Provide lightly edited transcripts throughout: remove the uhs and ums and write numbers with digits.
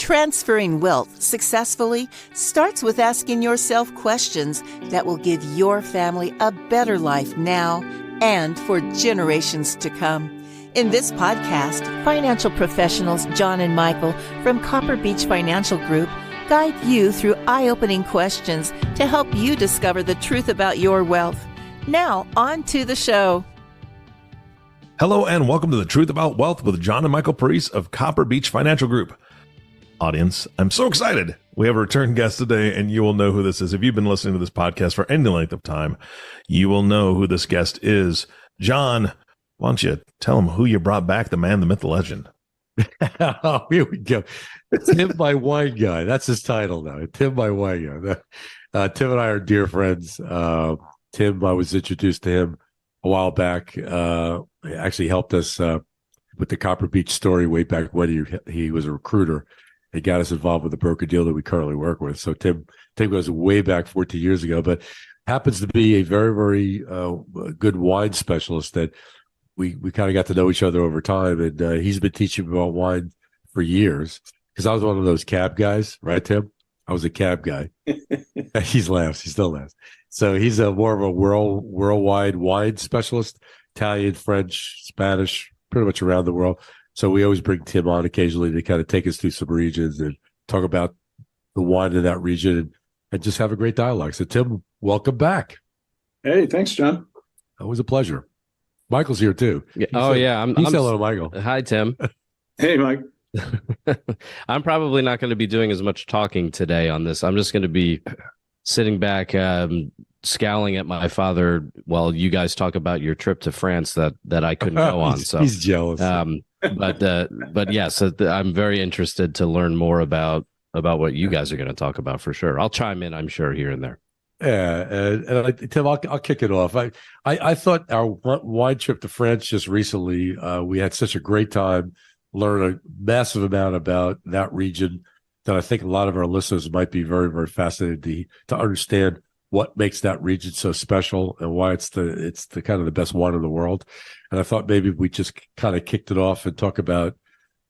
Transferring wealth successfully starts with asking yourself questions that will give your family a better life now and for generations to come. In this podcast, financial professionals John and Michael from Copper Beech Financial Group guide you through eye-opening questions to help you discover the truth about your wealth. Now, on to the show. Hello and welcome to The Truth About Wealth with John and Michael Parise of Copper Beech Financial Group. Audience, I'm so excited. We have a return guest today, and you will know who this is. If you've been listening to this podcast for any length of time, you will know who this guest is. John, why don't you tell him who you brought back, the man, the myth, the legend? Oh, here we go. Tim, my wine guy. That's his title now. Tim, my wine guy. Tim and I are dear friends. Tim, I was introduced to him a while back. He actually helped us with the Copper Beech story way back when he was a recruiter. He got us involved with the broker deal that we currently work with. So Tim goes way back 14 years ago, but happens to be a very, very good wine specialist that we kind of got to know each other over time. And he's been teaching me about wine for years because I was one of those cab guys, right, Tim? I was a cab guy. He laughs. He still laughs. So he's more of a worldwide wine specialist, Italian, French, Spanish, pretty much around the world. So we always bring Tim on occasionally to kind of take us through some regions and talk about the wine in that region and just have a great dialogue. So Tim, welcome back. Hey, thanks, John. Always a pleasure. Michael's here too. Yeah. I'm hello, Michael. Hi, Tim. Hey, Mike. I'm probably not going to be doing as much talking today on this. I'm just going to be sitting back, scowling at my father while you guys talk about your trip to France that I couldn't go on. So he's jealous. But yes, I'm very interested to learn more about what you guys are going to talk about for sure. I'll chime in, I'm sure, here and there. Yeah, and Tim, I'll kick it off. I thought our wine trip to France just recently, we had such a great time, learned a massive amount about that region that I think a lot of our listeners might be very, very fascinated to understand what makes that region so special and why it's the kind of the best wine in the world. And I thought maybe we just kind of kicked it off and talk about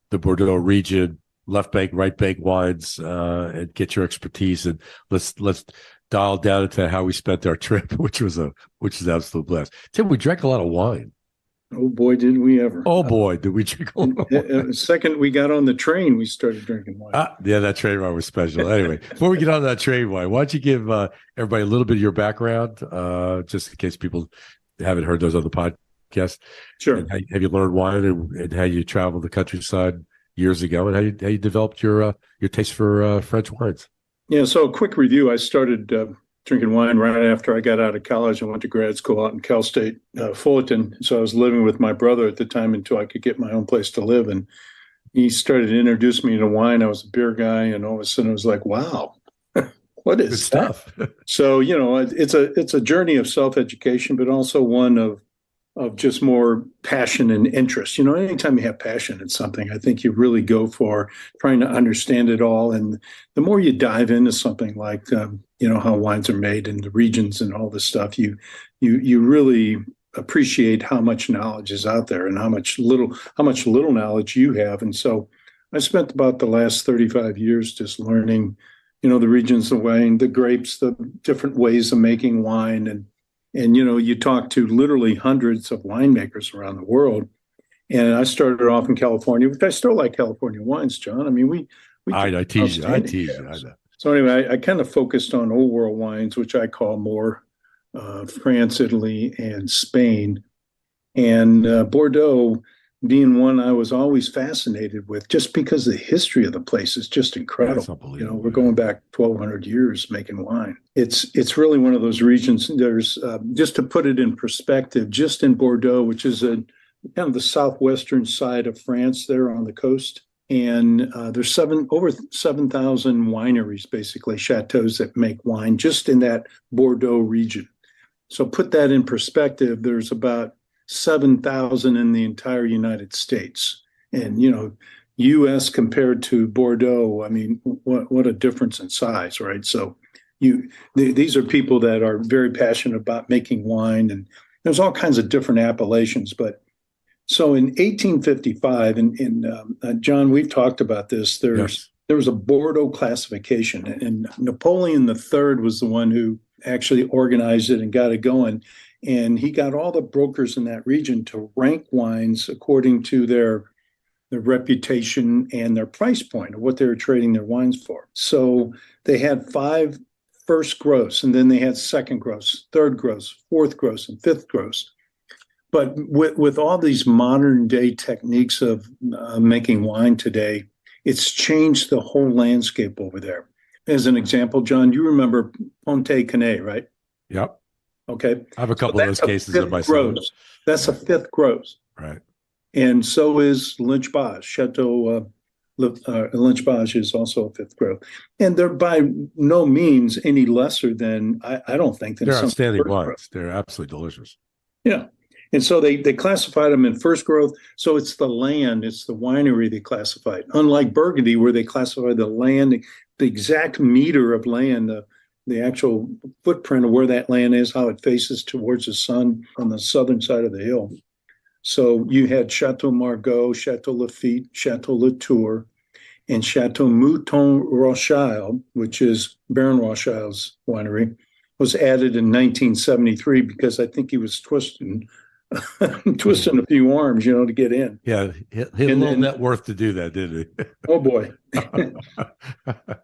the Bordeaux region, left bank, right bank wines, and get your expertise. And let's dial down into how we spent our trip, which is an absolute blast. Tim, we drank a lot of wine. Oh, boy, did we ever. Oh, boy, did we drink a lot of wine. The second we got on the train, we started drinking wine. Yeah, that train ride was special. Anyway, before we get on that train wine, why don't you give everybody a little bit of your background, just in case people haven't heard those other podcasts. Sure. And have you learned wine and how you traveled the countryside years ago and how you developed your taste for French wines? Yeah, so a quick review. I started drinking wine right after I got out of college. I went to grad school out in Cal State, Fullerton. So I was living with my brother at the time until I could get my own place to live. And he started to introduce me to wine. I was a beer guy, and all of a sudden I was like, wow, what is Good stuff? So, it's a journey of self-education, but also one of just more passion and interest. Anytime you have passion in something, I think you really go for trying to understand it all. And the more you dive into something like, how wines are made in the regions and all this stuff, you really appreciate how much knowledge is out there and how much little knowledge you have. And so I spent about the last 35 years just learning, the regions of wine, the grapes, the different ways of making wine. And you talk to literally hundreds of winemakers around the world. And I started off in California, which I still like California wines, John. I mean, I tease you. I know. So anyway, I kind of focused on old world wines, which I call more France, Italy, and Spain. And Bordeaux being one I was always fascinated with, just because the history of the place is just incredible. We're going back 1,200 years making wine. It's really one of those regions. There's just to put it in perspective, just in Bordeaux, which is kind of the southwestern side of France, there on the coast, and there's over 7,000 wineries, basically chateaus that make wine just in that Bordeaux region. So put that in perspective. There's about 7,000 in the entire United States. And, U.S. compared to Bordeaux, I mean, what a difference in size, right? So these are people that are very passionate about making wine, and there's all kinds of different appellations. But so in 1855, and John, we've talked about this, there's there was a Bordeaux classification, and Napoleon III was the one who actually organized it and got it going. And he got all the brokers in that region to rank wines according to their reputation and their price point of what they were trading their wines for. So they had 5 first gross, and then they had second gross, third gross, fourth gross, and fifth gross. But with all these modern day techniques of making wine today, it's changed the whole landscape over there. As an example, John, you remember Ponte Canet, right? Yep. Okay. I have a couple of those cases in my gross. That's a 5th gross. Right. And so is Lynch Bages. Chateau Lynch Bages is also a 5th gross. And they're by no means any lesser than, I don't think, than they're some outstanding wines. Growth. They're absolutely delicious. Yeah. And so they classified them in first growth. So it's the land, it's the winery they classified. Unlike Burgundy, where they classify the land, the exact meter of land, the actual footprint of where that land is, how it faces towards the sun on the southern side of the hill. So you had Chateau Margaux, Chateau Lafite, Chateau Latour, and Chateau Mouton Rothschild, which is Baron Rothschild's winery, was added in 1973 because I think he was twisting a few arms, to get in. Yeah, he had a little net worth to do that, didn't he? Oh boy.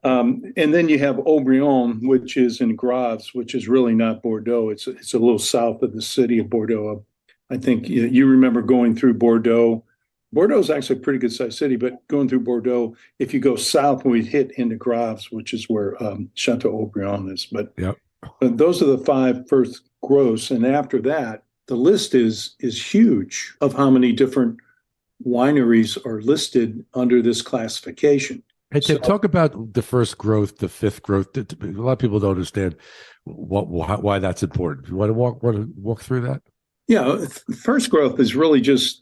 And then you have Aubryon, which is in Graves, which is really not Bordeaux. It's a little south of the city of Bordeaux. I think you remember going through Bordeaux. Bordeaux is actually a pretty good sized city, but going through Bordeaux, if you go south, we hit into Graves, which is where Chateau Aubryon is. But yep. Those are the 5 first gross, and after that, the list is huge of how many different wineries are listed under this classification. Hey, Tim, talk about the first growth, the 5th growth. A lot of people don't understand why that's important. You want to walk through that? Yeah, first growth is really just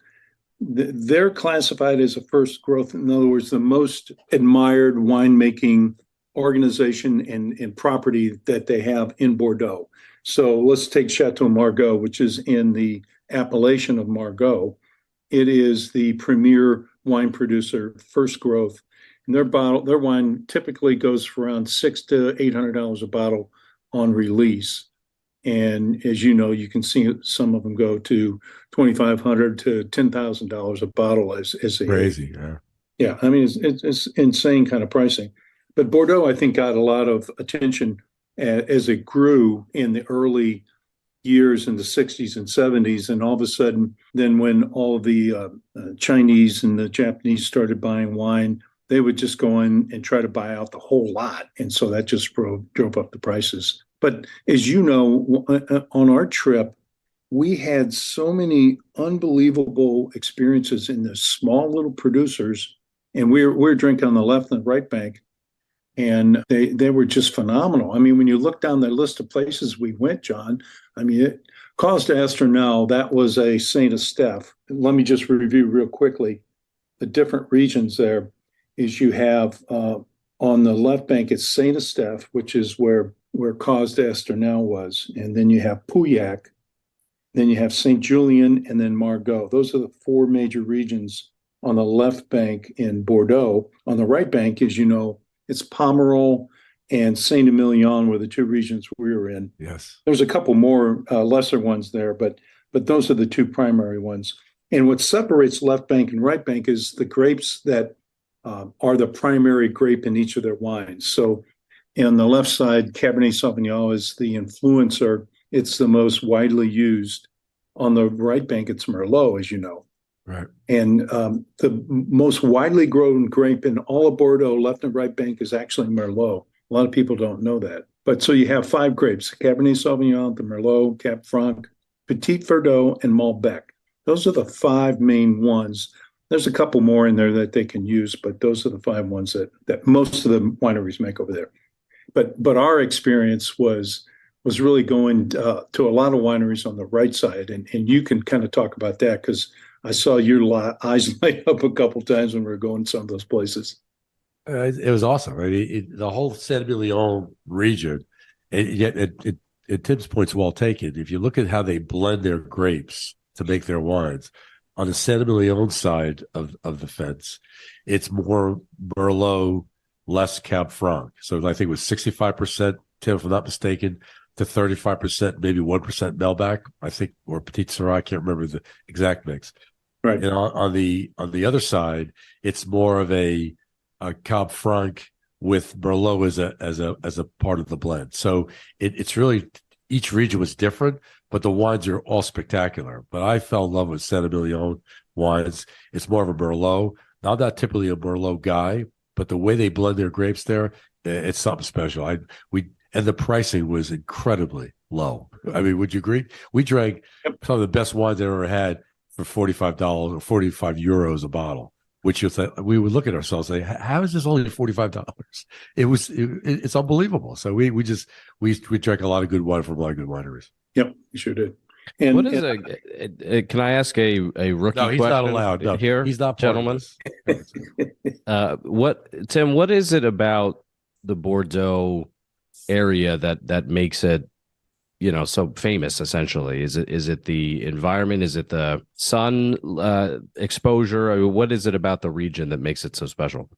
they're classified as a first growth. In other words, the most admired winemaking organization and property that they have in Bordeaux. So let's take Chateau Margaux, which is in the appellation of Margaux. It is the premier wine producer, first growth. And their wine typically goes for around $600 to $800 a bottle on release. And as you know, you can see some of them go to $2,500 to $10,000 a bottle as they crazy. Yeah. Yeah. I mean, it's insane kind of pricing. But Bordeaux, I think, got a lot of attention as it grew in the early years in the 60s and 70s. And all of a sudden, then when all the Chinese and the Japanese started buying wine, they would just go in and try to buy out the whole lot. And so that just drove up the prices. But as you know, on our trip, we had so many unbelievable experiences in the small little producers. And we're drinking on the left and right bank. And they were just phenomenal. I mean, when you look down the list of places we went, John, I mean, Cause d'Asternel, that was a Saint Estèphe. Let me just review real quickly the different regions there. Is you have on the left bank, it's Saint Estèphe, which is where Cause d'Asternel was. And then you have Pauillac, then you have Saint Julien, and then Margaux. Those are the 4 major regions on the left bank in Bordeaux. On the right bank, as you know, it's Pomerol and Saint-Emilion were the 2 regions we were in. Yes. There's a couple more lesser ones there, but those are the 2 primary ones. And what separates left bank and right bank is the grapes that are the primary grape in each of their wines. So on the left side, Cabernet Sauvignon is the influencer. It's the most widely used. On the right bank, it's Merlot, as you know. Right. And the most widely grown grape in all of Bordeaux, left and right bank, is actually Merlot. A lot of people don't know that. But so you have 5 grapes: Cabernet Sauvignon, the Merlot, Cab Franc, Petit Verdot, and Malbec. Those are the 5 main ones. There's a couple more in there that they can use, but those are the 5 ones that most of the wineries make over there. But our experience was really going to a lot of wineries on the right side, and you can kind of talk about that because I saw your eyes light up a couple times when we were going to some of those places. It was awesome. I mean, the whole Saint-Emilion region, and yet Tim's point's well taken. If you look at how they blend their grapes to make their wines, on the Saint-Emilion side of the fence, it's more Merlot less Cab Franc. So I think it was 65%, Tim, if I'm not mistaken, to 35%, maybe 1% Melback, I think, or Petit Syrah. I can't remember the exact mix. Right. And on the other side, it's more of a Cab Franc with Merlot as a part of the blend. So it's really, each region was different, but the wines are all spectacular. But I fell in love with Saint-Emilion wines. It's more of a Merlot. Now, I'm not typically a Merlot guy, but the way they blend their grapes there, it's something special. And the pricing was incredibly low. I mean, would you agree? We drank some of the best wines I ever had for $45 or 45 euros a bottle, which we would look at ourselves and say, how is this only $45? It's unbelievable. So we drank a lot of good wine from a lot of good wineries. Yep, we sure did. And what is can I ask a rookie No, he's question not allowed. No, here? He's not, gentlemen. Tim, what is it about the Bordeaux area that makes it, so famous? Essentially, is it the environment? Is it the sun exposure? I mean, what is it about the region that makes it so special?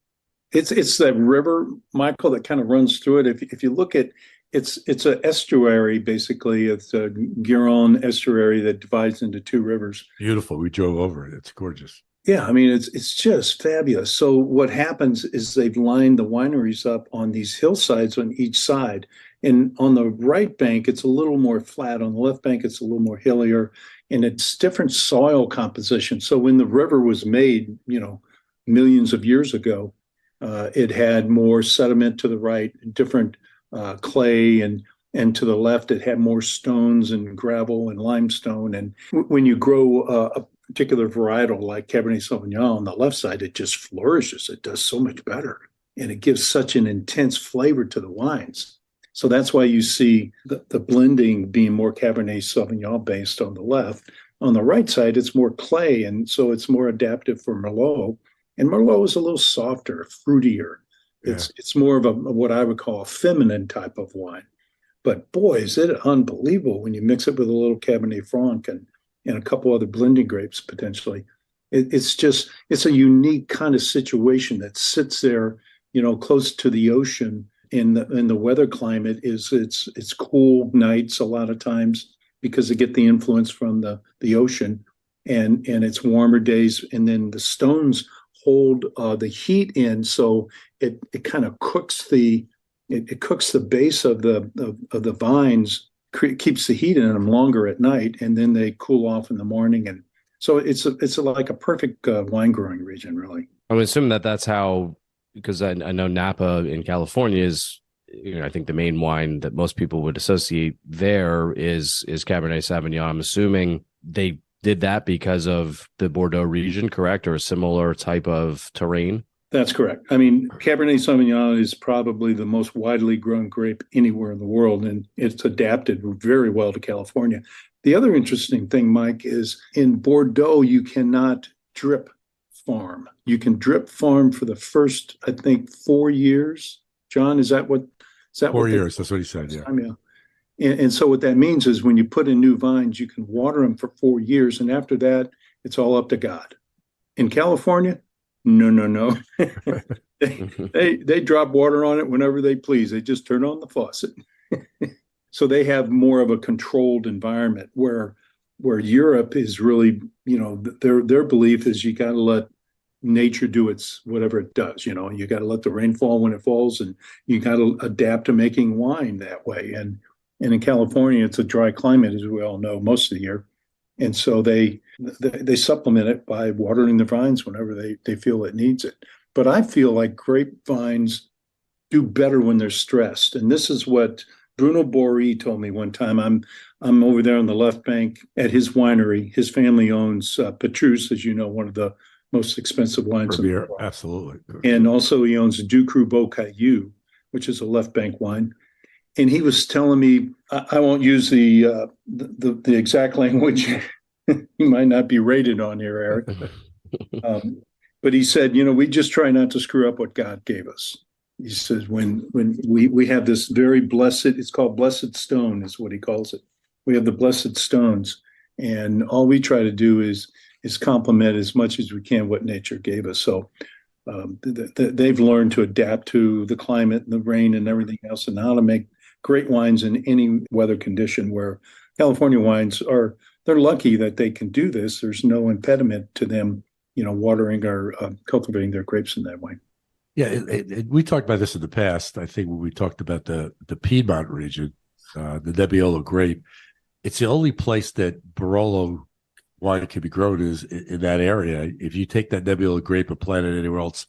It's that river, Michael, that kind of runs through it. If you look at it's an estuary, basically. It's a Gironde estuary that divides into two rivers. Beautiful. We drove over it. It's gorgeous. Yeah, I mean, it's just fabulous. So what happens is they've lined the wineries up on these hillsides on each side. And on the right bank, it's a little more flat. On the left bank, it's a little more hillier. And it's different soil composition. So when the river was made, millions of years ago, it had more sediment to the right, different clay, and to the left, it had more stones and gravel and limestone. And when you grow a particular varietal like Cabernet Sauvignon on the left side, it just flourishes. It does so much better. And it gives such an intense flavor to the wines. So that's why you see the blending being more Cabernet Sauvignon based on the left. On the right side, it's more clay. And so it's more adaptive for Merlot. And Merlot is a little softer, fruitier. Yeah. It's more of what I would call a feminine type of wine. But boy, is it unbelievable when you mix it with a little Cabernet Franc and a couple other blending grapes potentially. It's a unique kind of situation that sits there, close to the ocean. In the weather climate it's cool nights a lot of times because they get the influence from the ocean, and it's warmer days, and then the stones hold the heat in, so it kind of cooks it cooks the base of the vines, keeps the heat in them longer at night, and then they cool off in the morning. And so it's like a perfect wine growing region, really. I would assume that's how, because I know Napa in California is, I think the main wine that most people would associate there is Cabernet Sauvignon. I'm assuming they did that because of the Bordeaux region, correct? Or a similar type of terrain? That's correct. I mean, Cabernet Sauvignon is probably the most widely grown grape anywhere in the world, and it's adapted very well to California. The other interesting thing, Mike, is in Bordeaux, you cannot drip farm. You can drip farm for the first, I think, 4 years. John, is that 4 years? That's what he said, yeah. And so what that means is when you put in new vines, you can water them for 4 years, and after that, it's all up to God. In California, no. They drop water on it whenever they please. They just turn on the faucet. So they have more of a controlled environment where Europe is really, their belief is you got to let nature do its whatever it does. You got to let the rain fall when it falls, and you got to adapt to making wine that way. And in California, it's a dry climate, as we all know, most of the year. And so they supplement it by watering the vines whenever they feel it needs it. But I feel like grapevines do better when they're stressed. And this is what Bruno Boré told me one time. I'm over there on the left bank at his winery. His family owns Petrus, as you know, one of the most expensive wines in the world. Absolutely. And also he owns Du Cru Beau Caillou, which is a left bank wine. And he was telling me, I won't use the exact language. He might not be rated on here, Eric. But he said, we just try not to screw up what God gave us. He says, when we have this very blessed, it's called blessed stone, is what he calls it. We have the blessed stones, and all we try to do is complement as much as we can what nature gave us. So they've learned to adapt to the climate and the rain and everything else, and how to make great wines in any weather condition. Where California wines they're lucky that they can do this. There's no impediment to them, watering or cultivating their grapes in that way. Yeah, we talked about this in the past. I think when we talked about the Piedmont region, the Nebbiolo grape, it's the only place that Barolo wine can be grown is in that area. If you take that Nebbiolo grape and plant it anywhere else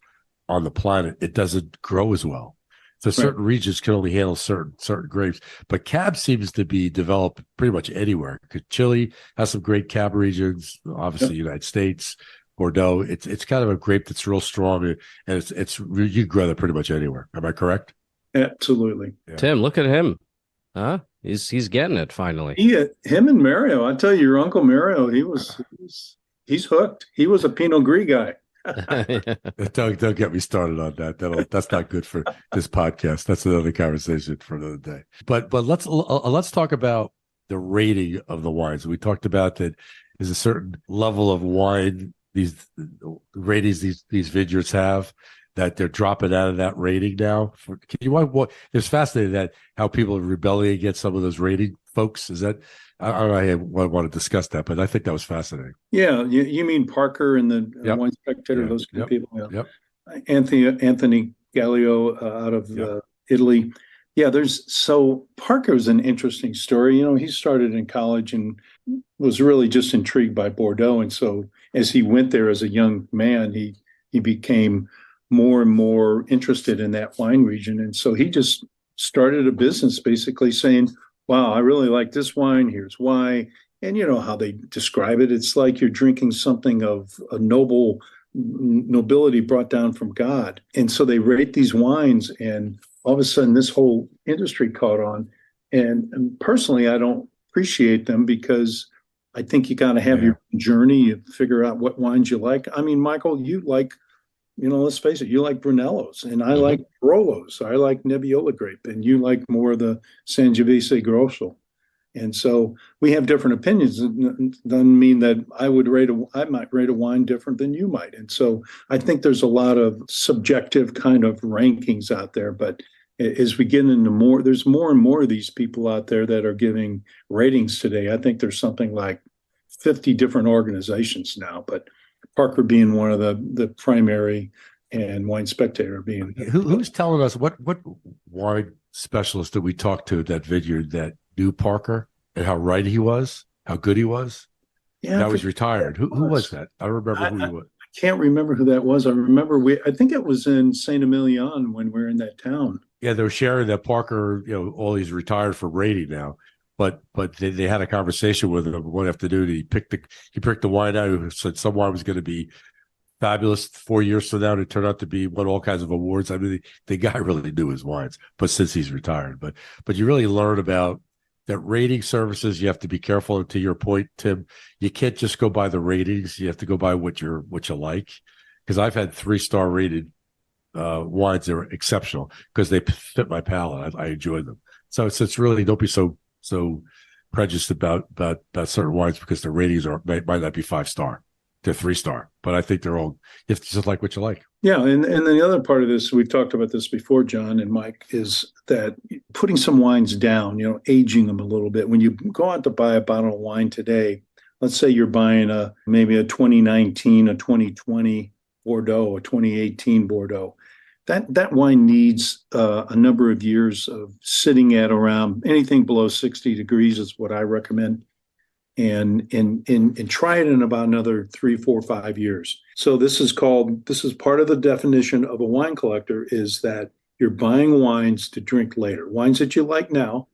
on the planet, it doesn't grow as well. So certain regions can only handle certain grapes. But Cab seems to be developed pretty much anywhere. Chile has some great Cab regions, obviously United States, Bordeaux. It's kind of a grape that's real strong, and it's you can grow that pretty much anywhere. Am I correct? Absolutely. Yeah. Tim, look at him. Huh? He's getting it finally. Him and Mario. I tell you, your Uncle Mario, he's hooked. He was a Pinot Gris guy. Don't get me started on that. That's not good for this podcast. That's another conversation for another day. But let's talk about the rating of the wines. We talked about that there's a certain level of wine these ratings these vineyards have, that they're dropping out of that rating now. It's fascinating that how people are rebelling against some of those rating folks. Is that I want to discuss that, but I think that was fascinating. Yeah, you mean Parker and the Wine Spectator, those kind of people. Yeah. Anthony Gallio out of Italy. Yeah, Parker's an interesting story. He started in college and was really just intrigued by Bordeaux, and so as he went there as a young man, he became more and more interested in that wine region, and so he just started a business basically saying, wow, I really like this wine, here's why. And how they describe it, it's like you're drinking something of a nobility brought down from God. And so they rate these wines, and all of a sudden this whole industry caught on. And personally, I don't appreciate them, because I think you got to have your journey and figure out what wines you like. I mean, Michael, you like, let's face it, you like Brunellos, and I like Barolos. I like Nebbiolo grape, and you like more of the Sangiovese Grosso. And so we have different opinions. It doesn't mean that I might rate a wine different than you might. And so I think there's a lot of subjective kind of rankings out there. But as we get into there's more and more of these people out there that are giving ratings today. I think there's something like 50 different organizations now, but Parker being one of the primary, and Wine Spectator being. Who's telling us what wine specialist did we talk to at that vineyard that knew Parker and how right he was, how good he was? Yeah, now he's retired. Who was that? I don't remember who he was. I can't remember who that was. I remember I think it was in Saint Emilion when we were in that town. Yeah, they were sharing that Parker, all he's retired for rating now. But they had a conversation with him one afternoon. He picked the wine out. Who said some wine was going to be fabulous 4 years from now. And it turned out to be won all kinds of awards. I mean, the guy really knew his wines, but since he's retired. But you really learn about that rating services. You have to be careful. And to your point, Tim, you can't just go by the ratings. You have to go by what you like. Because I've had 3-star rated wines that are exceptional because they fit my palate. I enjoy them. So it's really, don't be so prejudiced about certain wines because the ratings might not be 5-star, they're 3-star. But I think they're all, you have to just like what you like. Yeah, and then the other part of this, we've talked about this before, John and Mike, is that putting some wines down, aging them a little bit. When you go out to buy a bottle of wine today, let's say you're buying maybe a 2019, a 2020 Bordeaux, a 2018 Bordeaux. That wine needs a number of years of sitting at around anything below 60 degrees is what I recommend, and try it in about another 3, 4, 5 years. So this is part of the definition of a wine collector, is that you're buying wines to drink later, wines that you like now,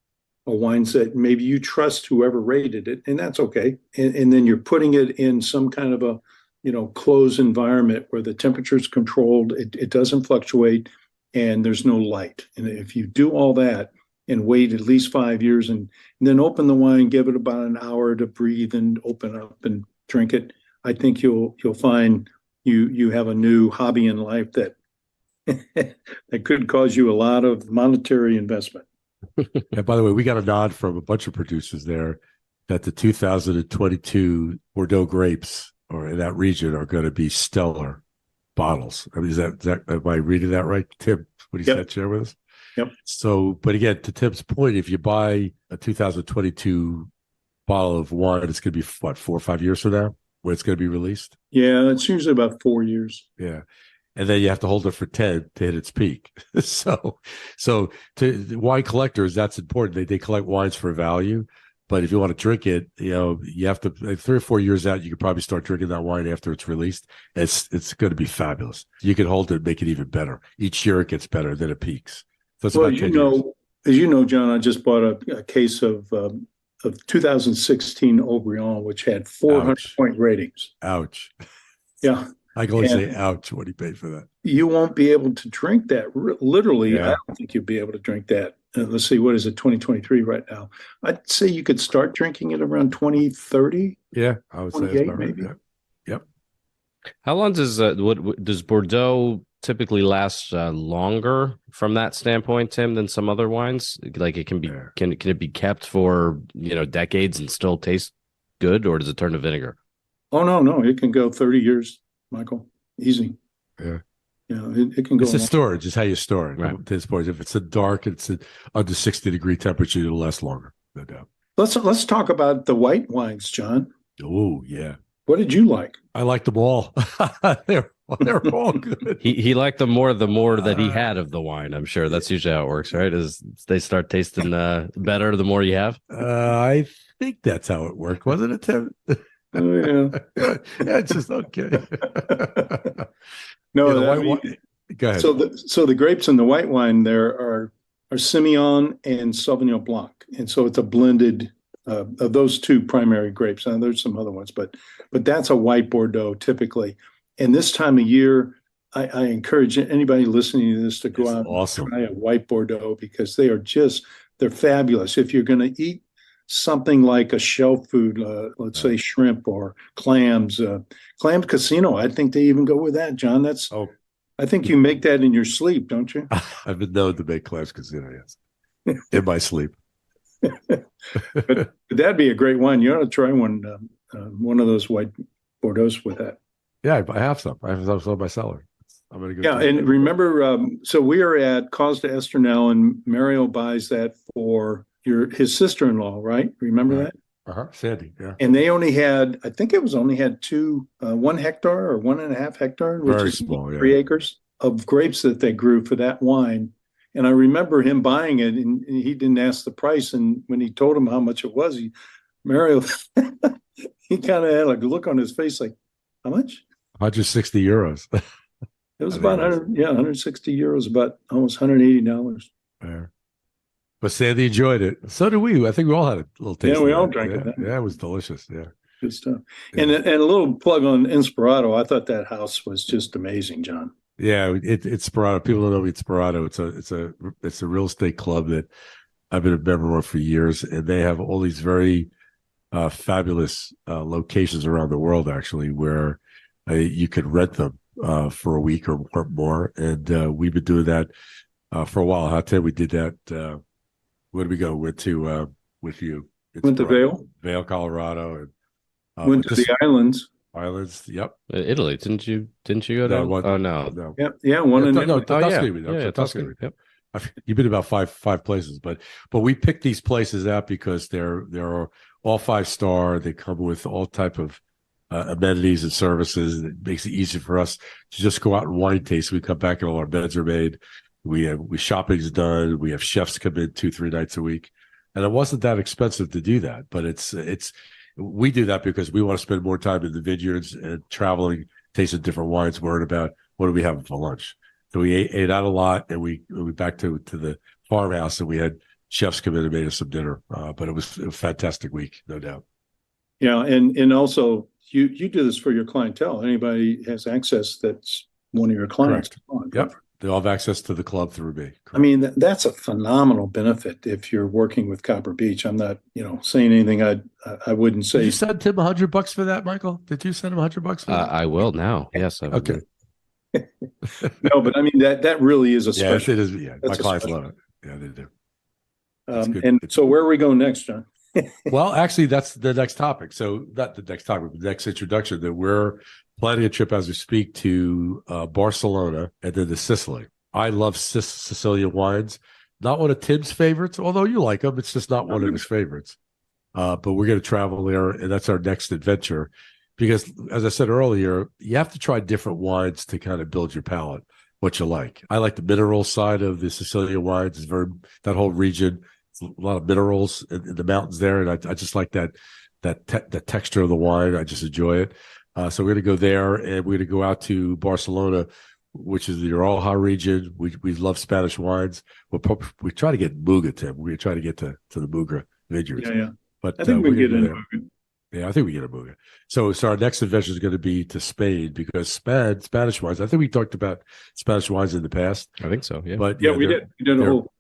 or wines that maybe you trust whoever rated it, and that's okay. And then you're putting it in some kind of a closed environment where the temperature is controlled, it doesn't fluctuate, and there's no light. And if you do all that and wait at least 5 years and then open the wine, give it about an hour to breathe and open up and drink it, I think you'll find you have a new hobby in life that that could cause you a lot of monetary investment. And by the way, we got a nod from a bunch of producers there that the 2022 Bordeaux grapes or in that region are going to be stellar. bottles. I mean, is that am I reading that right, Tim? What he said, share with us. Yep. So, but again, to Tim's point, if you buy a 2022 bottle of wine, it's going to be what, 4 or 5 years from now, where it's going to be released. Yeah, it's usually about 4 years. Yeah. And then you have to hold it for 10 to hit its peak. So to wine collectors, that's important. They collect wines for value. But if you want to drink it, you have to, like 3 or 4 years out, you could probably start drinking that wine after it's released. It's going to be fabulous. You can hold it, make it even better. Each year it gets better, then it peaks. So it's Well, about 10 years. as you know, John, I just bought a case of 2016 Aubryon, which had 400-point ratings. Ouch. Yeah. I can only say ouch when he paid for that. You won't be able to drink that. Literally, Yeah. I don't think you'll be able to drink that. Let's see, what is it, 2023 right now? I'd say you could start drinking it around 2030. Yeah, I would say that's 28 about right. maybe. Yeah. Yep. How long does does Bordeaux typically last longer from that standpoint, Tim, than some other wines? Like it can be, can it be kept for decades and still taste good, or does it turn to vinegar? Oh no, it can go 30 years, Michael. Easy. Yeah. It can go. It's the storage, is how you store it. Right. To this point, if it's a dark, it's under 60-degree temperature, it'll last longer, no doubt. Let's talk about the white wines, John. Oh yeah, What did you like? I like them all. they're all good. He liked the more that he had of the wine. I'm sure that's usually how it works, right? Is they start tasting better the more you have. I think that's how it worked, wasn't it, Tim? Oh, yeah. Yeah, it's just okay. No, Yeah, the I white mean, wine. Go ahead. so the grapes in the white wine there are Semillon and Sauvignon Blanc, and so it's a blended of those two primary grapes. Now there's some other ones, but that's a white Bordeaux typically. And this time of year, I encourage anybody listening to this to go out and try a white Bordeaux, because they're fabulous. If you're going to eat something like a shell food, let's say shrimp or clams, clam casino, I think they even go with that, John. I think you make that in your sleep, don't you? I've been known to make clams casino, yes, in my sleep. But that'd be a great wine. You ought to try one of those white Bordeaux with that. Yeah, I have some. I have some in my cellar. I'm gonna go. Yeah, and remember, so we are at Cause de Esternel, and Mario buys that for his sister-in-law, right? Remember that? Sandy, yeah. And they only had, I think it was only had 1 hectare or 1.5 hectare, which Very is small, 3 acres of grapes that they grew for that wine. And I remember him buying it, and he didn't ask the price. And when he told him how much it was, Mario, he kind of had a look on his face like, how much? 160 euros. It was about 160 euros, about almost $180. Yeah. But Sandy enjoyed it. So did we. I think we all had a little taste. Yeah, we of all that. drank it. Yeah, it was delicious. Yeah. Good stuff. Yeah. And a little plug on Inspirato. I thought that house was just amazing, John. Yeah, it's Sperato. People don't know me. It's Sperato. It's a real estate club that I've been a member of for years, and they have all these very fabulous locations around the world, actually, where you could rent them for a week or more. And we've been doing that for a while. How we did that. Where did we go? Went to with you. Went to Vail, Colorado, and went to the islands. Islands. Yep. Italy. Didn't you go No, there? Oh no. Yeah. One in Tuscany. Tuscany. Yep. You've been about five places, but we picked these places out because they're all 5-star. They come with all type of amenities and services. It makes it easy for us to just go out and wine taste. We come back and all our beds are made. We shopping's done. We have chefs come in 2-3 nights a week, and it wasn't that expensive to do that. But we do that because we want to spend more time in the vineyards and traveling, tasting different wines, worrying about what do we have for lunch. So we ate out a lot, and we back to the farmhouse, and we had chefs come in and made us some dinner. But it was a fantastic week, no doubt. Yeah, and also you do this for your clientele. Anybody has access that's one of your clients. Yep. They all have access to the club through me. Correct. I mean, that's a phenomenal benefit if you're working with Copper Beech. I'm not, saying anything I wouldn't say. Did you send him $100 for that, Michael? Did you send him $100 for that? I will now. Yes. Okay. No, but I mean that really is a special. It is. Yeah, my clients love it. Yeah, they do. And so where are we going next, John? Well, actually, that's the next topic. So not the next topic, but the next introduction, that we're planning a trip as we speak to Barcelona and then to Sicily. I love Sicilian wines. Not one of Tim's favorites, although you like them. It's just not one of his favorites. But we're going to travel there, and that's our next adventure. Because, as I said earlier, you have to try different wines to kind of build your palate, what you like. I like the mineral side of the Sicilian wines. It's that whole region. It's a lot of minerals in the mountains there, and I just like that texture of the wine. I just enjoy it. So we're going to go there, and we're going to go out to Barcelona, which is the Rioja region. We love Spanish wines. We try to get Muga, Tim. We try to get to the Muga vineyards. Yeah. But I think we get in. Yeah, I think we get a Muga. So our next adventure is going to be to Spain, because Spanish wines. I think we talked about Spanish wines in the past. I think so. Yeah. But Yeah, we did. We did a whole.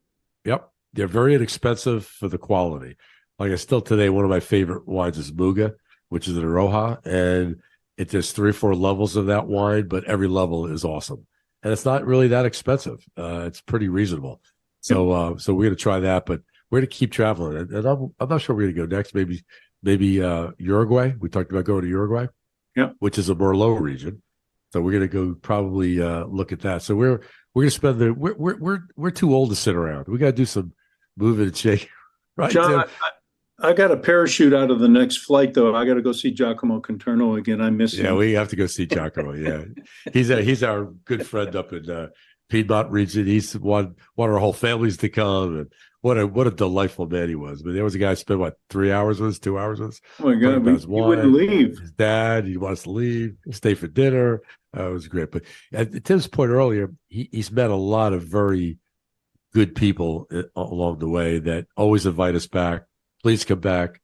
Yep, they're very inexpensive for the quality. Like, still today, one of my favorite wines is Muga, which is a Rioja, and there's 3 or 4 levels of that wine, but every level is awesome, and it's not really that expensive. It's pretty reasonable. So we're going to try that, but we're going to keep traveling, and I'm not sure we're going to go next. Maybe Uruguay. We talked about going to Uruguay, which is a Merlot region. So we're going to go probably look at that. So we're going to spend we're too old to sit around. We got to do some moving and shaking, right, John? I got a parachute out of the next flight, though. I got to go see Giacomo Conterno again. I miss him. Yeah, we have to go see Giacomo. Yeah, he's our good friend up in Piedmont region. He's wanted our whole families to come, and what a delightful man he was. But there was a guy who spent 3 hours with us, 2 hours with us. Oh my God, he wouldn't leave. His dad, he wants to leave, stay for dinner. It was great. But at Tim's point earlier, he's met a lot of very good people along the way that always invite us back. Please come back.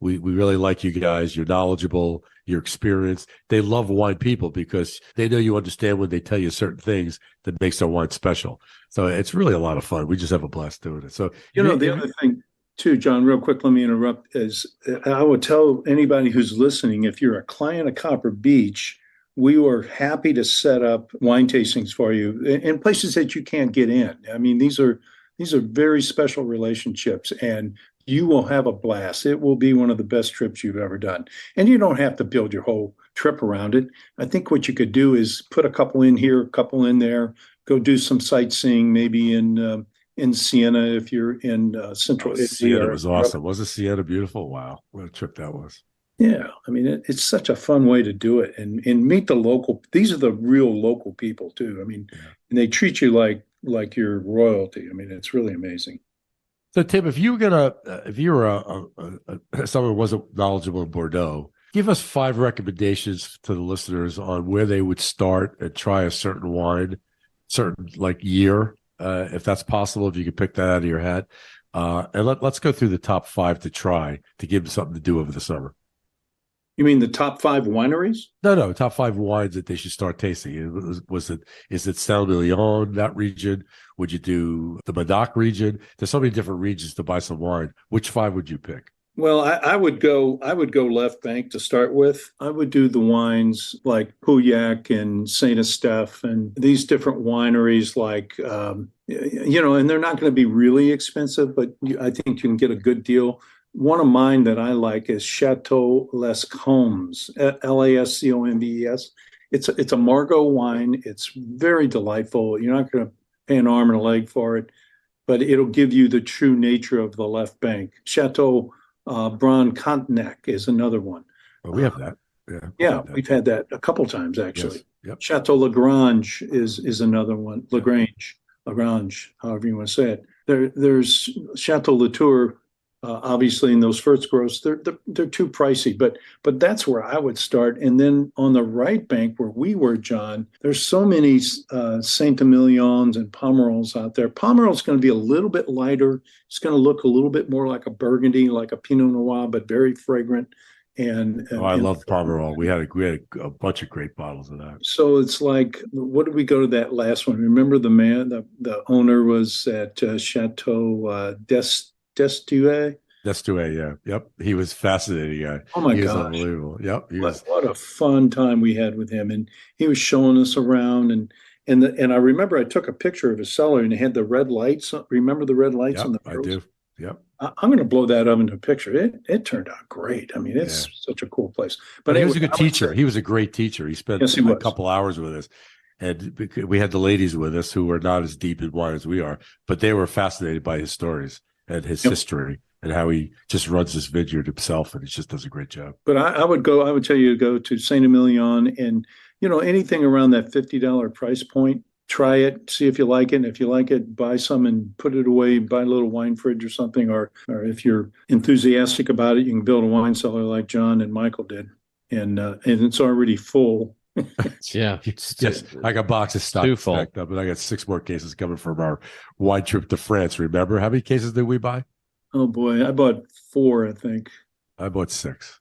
We really like you guys. You're knowledgeable, you're experienced. They love wine people because they know you understand when they tell you certain things that makes their wine special. So it's really a lot of fun. We just have a blast doing it. So the other thing too, John, real quick, let me interrupt, is I would tell anybody who's listening, if you're a client of Copper Beech, we were happy to set up wine tastings for you in places that you can't get in. I mean, these are very special relationships, and you will have a blast. It will be one of the best trips you've ever done. And you don't have to build your whole trip around it. I think what you could do is put a couple in here, a couple in there, go do some sightseeing, maybe in Siena if you're in central Italy. Siena was awesome. Wasn't Siena beautiful? Wow, what a trip that was. Yeah, I mean, it's such a fun way to do it, and meet the local. These are the real local people too. I mean, and they treat you like you're royalty. I mean, it's really amazing. So, Tim, if you were someone who wasn't knowledgeable in Bordeaux, give us 5 recommendations to the listeners on where they would start and try a certain wine, certain year, if that's possible. If you could pick that out of your hat, and let's go through the top 5 to try to give them something to do over the summer. You mean the top 5 wineries? No, top 5 wines that they should start tasting. Is it Saint-Emilion, that region? Would you do the Medoc region? There's so many different regions to buy some wine. Which 5 would you pick? Well, I would go left bank to start with. I would do the wines like Pauillac and Saint Estèphe and these different wineries and they're not going to be really expensive, but I think you can get a good deal. One of mine that I like is Chateau Les Combes, Lascombes. It's a Margaux wine. It's very delightful. You're not going to pay an arm and a leg for it, but it'll give you the true nature of the left bank. Chateau Brun Contenac is another one. Well, we have that. Yeah, we've had that a couple times actually. Yes. Yep. Chateau Lagrange is another one. Lagrange, however you want to say it. There's Chateau Latour. Obviously, in those first grows, they're too pricey, but that's where I would start. And then on the right bank where we were, John, there's so many Saint-Emilions and Pomerols out there. Pomerol's going to be a little bit lighter. It's going to look a little bit more like a Burgundy, like a Pinot Noir, but very fragrant. I love Pomerol. We had a bunch of great bottles of that. So it's like, what did we go to that last one? Remember the man, the owner was at Chateau Destuet, yeah. Yep. He was fascinating guy. Oh my gosh. He was unbelievable. Yep. What a fun time we had with him. And he was showing us around and I remember I took a picture of his cellar and it had the red lights. Remember the red lights on the barrels? I do. Yep. I'm going to blow that up into a picture. It turned out great. I mean, it's such a cool place. But anyway, he was a good teacher. He was a great teacher. He spent a couple hours with us. And we had the ladies with us who were not as deep in wine as we are, but they were fascinated by his stories and his history and how he just runs this vineyard himself, and he just does a great job. But I would tell you to go to Saint Emilion, and anything around that $50 price point. Try it, see if you like it. And if you like it, buy some and put it away, buy a little wine fridge or something. Or if you're enthusiastic about it, you can build a wine cellar like John and Michael did. And it's already full. Yeah. Yes. I got boxes stacked up, and I got 6 more cases coming from our wine trip to France. Remember, how many cases did we buy? Oh boy, I bought 4, I think. I bought 6.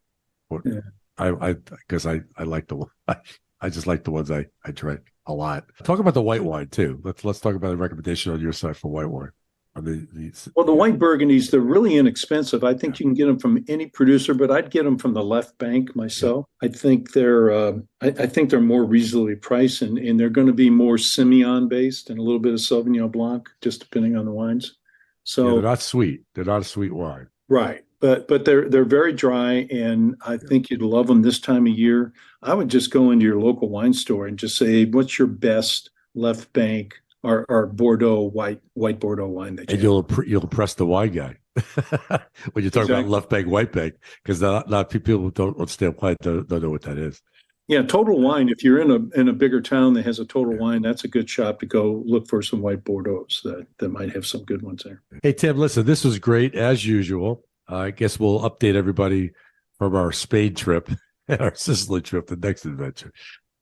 Yeah. Because I like I just like the ones I drank a lot. Talk about the white wine too. Let's talk about a recommendation on your side for white wine. The white Burgundies, they're really inexpensive. I think you can get them from any producer, but I'd get them from the left bank myself. Yeah. I think they're more reasonably priced, and they're going to be more Semillon based and a little bit of Sauvignon Blanc, just depending on the wines. So they're not sweet. They're not a sweet wine. Right. But they're very dry, and I think you'd love them this time of year. I would just go into your local wine store and just say, what's your best left bank or Bordeaux white Bordeaux wine that you and you'll impress the wine guy when you talk about left bank, white bank, because not people don't understand wine, don't know what that is. Yeah, Total Wine. If you're in a bigger town that has a Total Wine, that's a good shop to go look for some white Bordeaux that might have some good ones there. Hey Tim, listen, this was great as usual. I guess we'll update everybody from our Spain trip and our Sicily trip, the next adventure.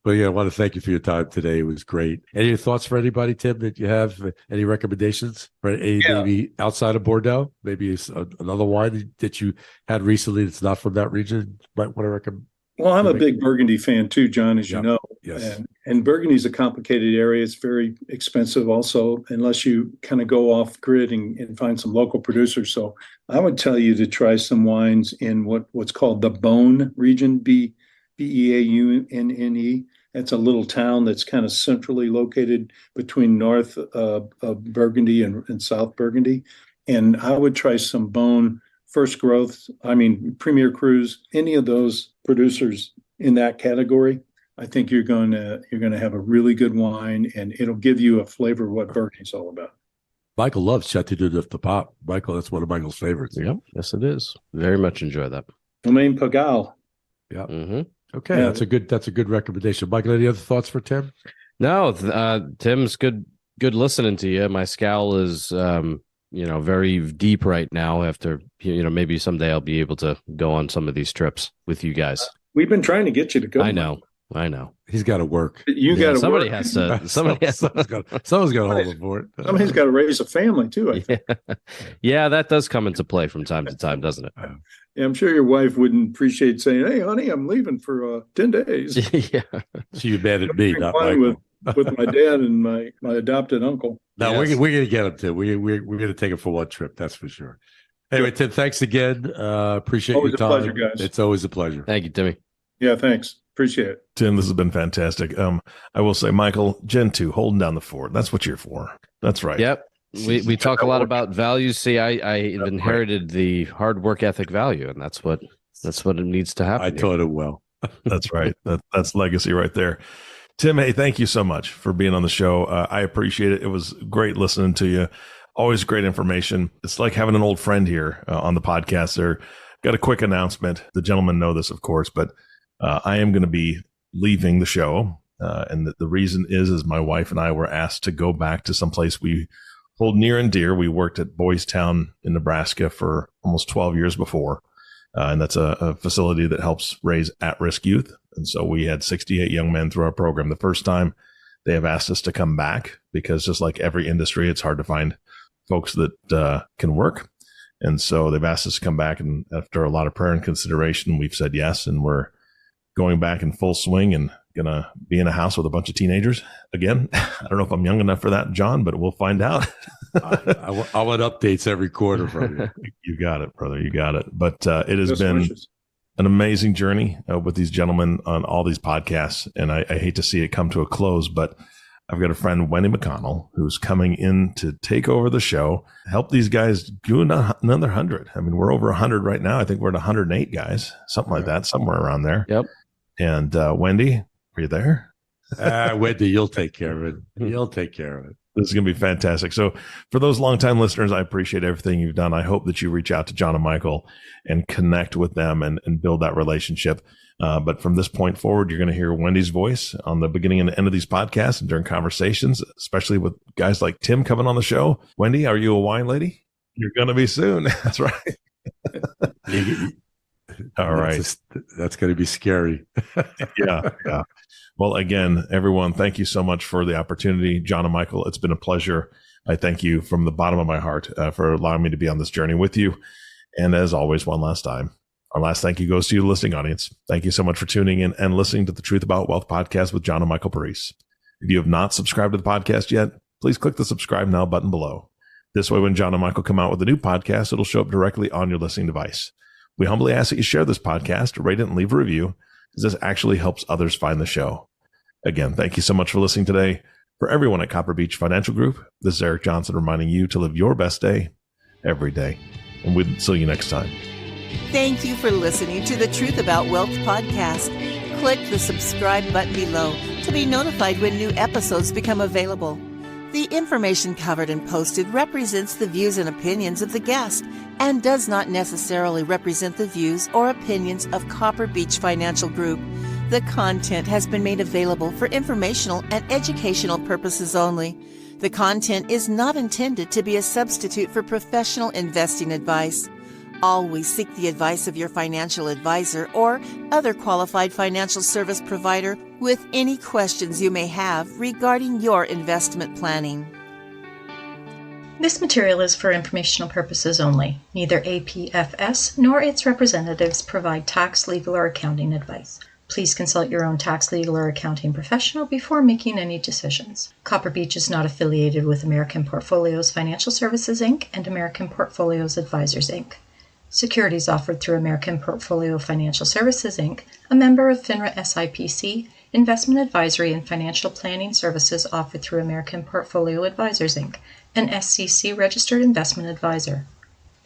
But yeah, I want to thank you for your time today. It was great. Any thoughts for anybody, Tim, that you have? Any recommendations for maybe outside of Bordeaux? Maybe another wine that you had recently that's not from that region you might want to recommend? Well, I'm a big Burgundy fan too, John, as you know. Yes. And Burgundy's a complicated area. It's very expensive also, unless you kind of go off grid and find some local producers. So I would tell you to try some wines in what's called the Beaune region, Beaunne. That's a little town that's kind of centrally located between north of Burgundy and South Burgundy. And I would try some Beaune, First Growth, Premier Cruise, any of those producers in that category. I think you're going to have a really good wine, and it'll give you a flavor of what Burgundy's all about. Michael loves Chateau de Pop. Michael, that's one of Michael's favorites. Yep, yes, it is. Very much enjoy that. Domaine Pagal. Yeah. Mm-hmm. Okay, yeah. That's a good recommendation. Michael, any other thoughts for Tim? No, Tim's good listening to you. My scowl is very deep right now after, maybe someday I'll be able to go on some of these trips with you guys. We've been trying to get you to go. I know. He's got to work. Somebody has to. Someone's got to hold him for it. Somebody's got to raise a family too, I think. Yeah, that does come into play from time to time, doesn't it? Yeah, I'm sure your wife wouldn't appreciate saying, "Hey, honey, I'm leaving for 10 days." Yeah. So you mad at me, not Michael. with my dad and my adopted uncle. No, yes. we're gonna get him, Tim. We're gonna take him for one trip, that's for sure. Anyway, Tim, thanks again. Appreciate your time. Always a pleasure, guys. It's always a pleasure. Thank you, Timmy. Yeah, thanks. Appreciate it. Tim, this has been fantastic. I will say, Michael, Gen 2, holding down the fort. That's what you're for. That's right. Yep. We talk a lot about values. See, I inherited the hard work ethic value, and that's what it needs to happen. I taught it well. That's right. That's legacy right there. Tim, hey, thank you so much for being on the show. I appreciate it. It was great listening to you. Always great information. It's like having an old friend here on the podcast. There, got a quick announcement. The gentlemen know this, of course, but I am going to be leaving the show. And the reason is my wife and I were asked to go back to someplace we hold near and dear. We worked at Boys Town in Nebraska for almost 12 years before. And that's a facility that helps raise at-risk youth. And so we had 68 young men through our program. The first time they have asked us to come back because just like every industry, it's hard to find folks that can work. And so they've asked us to come back. And after a lot of prayer and consideration, we've said yes. And we're going back in full swing and going to be in a house with a bunch of teenagers again. I don't know if I'm young enough for that, John, but we'll find out. I want updates every quarter from you. You got it, brother. You got it. But it has been an amazing journey with these gentlemen on all these podcasts. And I hate to see it come to a close, but I've got a friend, Wendy McConnell, who's coming in to take over the show, help these guys do another 100. I mean, we're over 100 right now. I think we're at 108 guys, something like that, somewhere around there. Yep. And Wendy, are you there? Wendy, you'll take care of it. You'll take care of it. This is going to be fantastic. So for those longtime listeners, I appreciate everything you've done. I hope that you reach out to John and Michael and connect with them and build that relationship. But from this point forward, you're going to hear Wendy's voice on the beginning and the end of these podcasts and during conversations, especially with guys like Tim coming on the show. Wendy, are you a wine lady? You're going to be soon. That's right. All right. That's going to be scary. Yeah. Well, again, everyone, thank you so much for the opportunity. John and Michael, it's been a pleasure. I thank you from the bottom of my heart for allowing me to be on this journey with you. And as always, one last time, our last thank you goes to you, the listening audience. Thank you so much for tuning in and listening to the Truth About Wealth podcast with John and Michael Parise. If you have not subscribed to the podcast yet, please click the subscribe now button below. This way, when John and Michael come out with a new podcast, it'll show up directly on your listening device. We humbly ask that you share this podcast, rate it, and leave a review, as this actually helps others find the show. Again, thank you so much for listening today. For everyone at Copper Beech Financial Group, this is Eric Johnson reminding you to live your best day every day. And we'll see you next time. Thank you for listening to the Truth About Wealth podcast. Click the subscribe button below to be notified when new episodes become available. The information covered and posted represents the views and opinions of the guest and does not necessarily represent the views or opinions of Copper Beech Financial Group. The content has been made available for informational and educational purposes only. The content is not intended to be a substitute for professional investing advice. Always seek the advice of your financial advisor or other qualified financial service provider with any questions you may have regarding your investment planning. This material is for informational purposes only. Neither APFS nor its representatives provide tax, legal, or accounting advice. Please consult your own tax, legal, or accounting professional before making any decisions. Copper Beech is not affiliated with American Portfolios Financial Services, Inc. and American Portfolios Advisors, Inc. Securities offered through American Portfolio Financial Services, Inc., a member of FINRA SIPC, investment advisory and financial planning services offered through American Portfolio Advisors, Inc., an SCC registered investment advisor.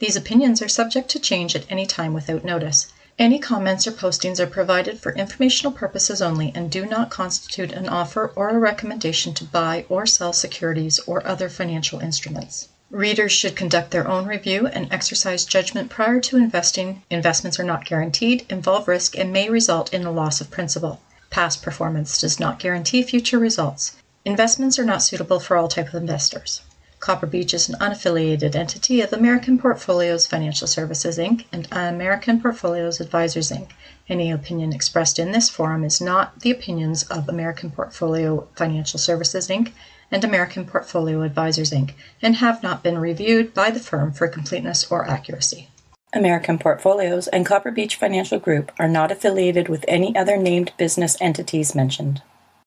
These opinions are subject to change at any time without notice. Any comments or postings are provided for informational purposes only and do not constitute an offer or a recommendation to buy or sell securities or other financial instruments. Readers should conduct their own review and exercise judgment prior to investing. Investments are not guaranteed, involve risk, and may result in a loss of principal. Past performance does not guarantee future results. Investments are not suitable for all types of investors. Copper Beech is an unaffiliated entity of American Portfolios Financial Services, Inc. and American Portfolios Advisors, Inc. Any opinion expressed in this forum is not the opinions of American Portfolio Financial Services, Inc. and American Portfolio Advisors, Inc., and have not been reviewed by the firm for completeness or accuracy. American Portfolios and Copper Beech Financial Group are not affiliated with any other named business entities mentioned.